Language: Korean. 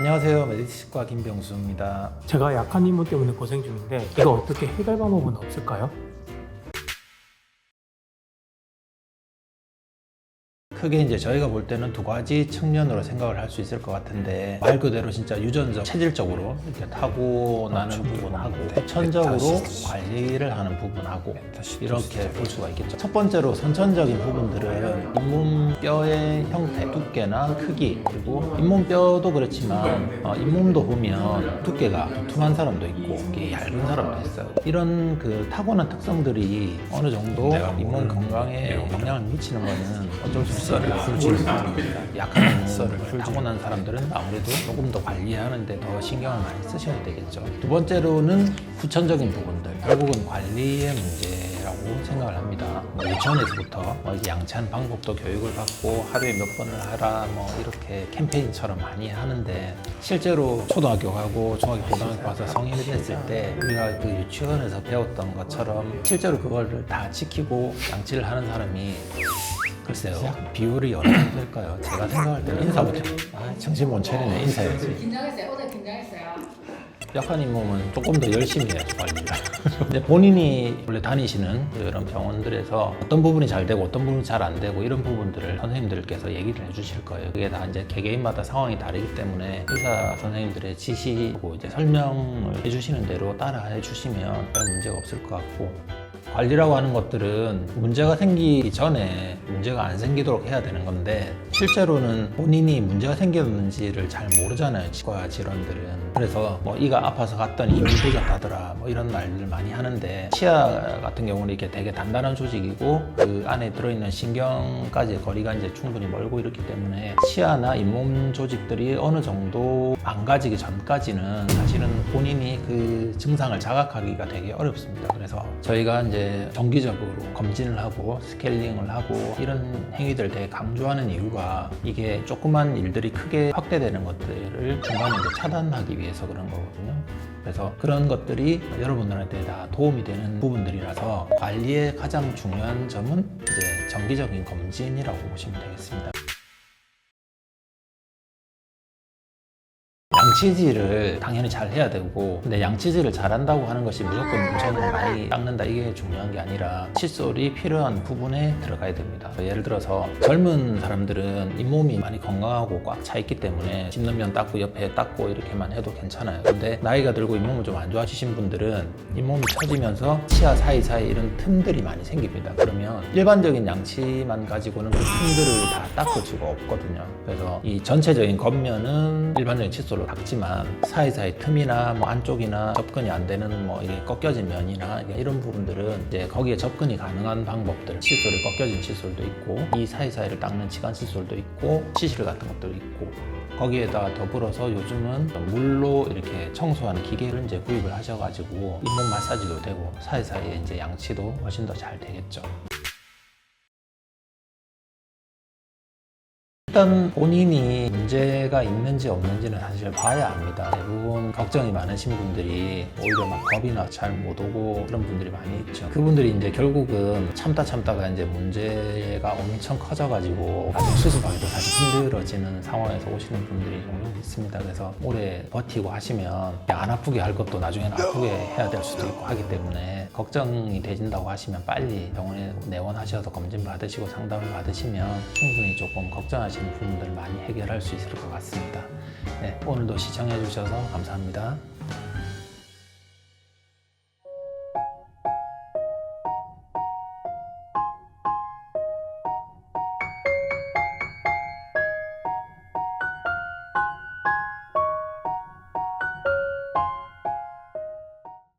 안녕하세요. 메디치과 김병수입니다. 제가 약한 인문 때문에 고생 중인데 이거 어떻게 해결 방법은 없을까요? 크게 이제 저희가 볼 때는 두 가지 측면으로 생각을 할 수 있을 것 같은데, 말 그대로 진짜 유전적, 체질적으로 이렇게 타고나는 부분하고 후천적으로 관리를 하는 부분하고 이렇게 볼 수가 있겠죠. 첫 번째로 선천적인 부분들은 잇몸뼈의 형태, 두께나 크기, 그리고 잇몸뼈도 그렇지만 잇몸도 보면 두께가 두툼한 사람도 있고 이게 얇은 사람도 있어요. 이런 그 타고난 특성들이 어느 정도 잇몸 건강에 영향을 미치는 거는 어쩔 수 없어요. 썰을 풀지는 못합니다. 약한 썰을 타고난 사람들은 아무래도 조금 더 관리하는데 더 신경을 많이 쓰셔야 되겠죠. 두 번째로는 후천적인 부분들, 결국은 관리의 문제라고 생각을 합니다. 유치원에서부터 양치하는 방법도 교육을 받고 하루에 몇 번을 하라 이렇게 캠페인처럼 많이 하는데, 실제로 초등학교 가고 중학교, 고등학교 가서 성인이 됐을 때 우리가 그 유치원에서 배웠던 것처럼 실제로 그걸 다 지키고 양치를 하는 사람이 글쎄요, 비율이 어느 정도 될까요? 제가 생각할 때는 인사부터. 정신 못 차리네, 인사해야지. 긴장했어요. 오늘 긴장했어요. 약한 잇몸은 조금 더 열심히 해야죠, 관리를. 근데 본인이 원래 다니시는 이런 병원들에서 어떤 부분이 잘 되고 어떤 부분이 잘 안 되고 이런 부분들을 선생님들께서 얘기를 해주실 거예요. 그게 다 이제 개개인마다 상황이 다르기 때문에 의사 선생님들의 지시고 이제 설명을 해주시는 대로 따라 해주시면 별 문제가 없을 것 같고, 관리라고 하는 것들은 문제가 생기기 전에 문제가 안 생기도록 해야 되는 건데, 실제로는 본인이 문제가 생겼는지를 잘 모르잖아요, 치과 질환들은. 그래서 이가 아파서 갔더니 이미 부족하더라 이런 말들 많이 하는데, 치아 같은 경우는 이렇게 되게 단단한 조직이고 그 안에 들어있는 신경까지 거리가 이제 충분히 멀고 이렇기 때문에 치아나 잇몸 조직들이 어느 정도 망가지기 전까지는 사실은 본인이 그 증상을 자각하기가 되게 어렵습니다. 그래서 저희가 이제 정기적으로 검진을 하고 스케일링을 하고 이런 행위들을 되게 강조하는 이유가, 이게 조그만 일들이 크게 확대되는 것들을 중간에 이제 차단하기 위해서 그런 거거든요. 그래서 그런 것들이 여러분들한테 다 도움이 되는 부분들이라서 관리의 가장 중요한 점은 이제 정기적인 검진이라고 보시면 되겠습니다. 양치질을 당연히 잘 해야 되고, 근데 양치질을 잘한다고 하는 것이 무조건 우선은 많이 닦는다 이게 중요한 게 아니라 칫솔이 필요한 부분에 들어가야 됩니다. 예를 들어서 젊은 사람들은 잇몸이 많이 건강하고 꽉 차 있기 때문에 씹는 면 닦고 옆에 닦고 이렇게만 해도 괜찮아요. 근데 나이가 들고 잇몸을 좀 안 좋아지신 분들은 잇몸이 처지면서 치아 사이사이 이런 틈들이 많이 생깁니다. 그러면 일반적인 양치만 가지고는 그 틈들을 다 닦을 수가 없거든요. 그래서 이 전체적인 겉면은 일반적인 칫솔로 닦지만 사이사이 틈이나 안쪽이나 접근이 안 되는 이게 꺾여진 면이나 이런 부분들은 이제 거기에 접근이 가능한 방법들, 칫솔이 꺾여진 칫솔도 있고 이 사이사이를 닦는 치간 칫솔도 있고 치실 같은 것도 있고, 거기에다가 더불어서 요즘은 물로 이렇게 청소하는 기계를 이제 구입을 하셔가지고 잇몸 마사지도 되고 사이사이에 이제 양치도 훨씬 더 잘 되겠죠. 일단 본인이 문제가 있는지 없는지는 사실 봐야 합니다. 대부분 걱정이 많으신 분들이 오히려 겁이나 잘 못 오고 그런 분들이 많이 있죠. 그분들이 이제 결국은 참다가 이제 문제가 엄청 커져가지고 나중에 수습하기도 사실 힘들어지는 상황에서 오시는 분들이 종종 있습니다. 그래서 오래 버티고 하시면 안 아프게 할 것도 나중에는 아프게 해야 될 수도 있고 하기 때문에, 걱정이 되진다고 하시면 빨리 병원에 내원하셔서 검진 받으시고 상담을 받으시면 충분히 조금 걱정하시는 부분들 많이 해결할 수 있을 것 같습니다. 네, 오늘도 시청해 주셔서 감사합니다.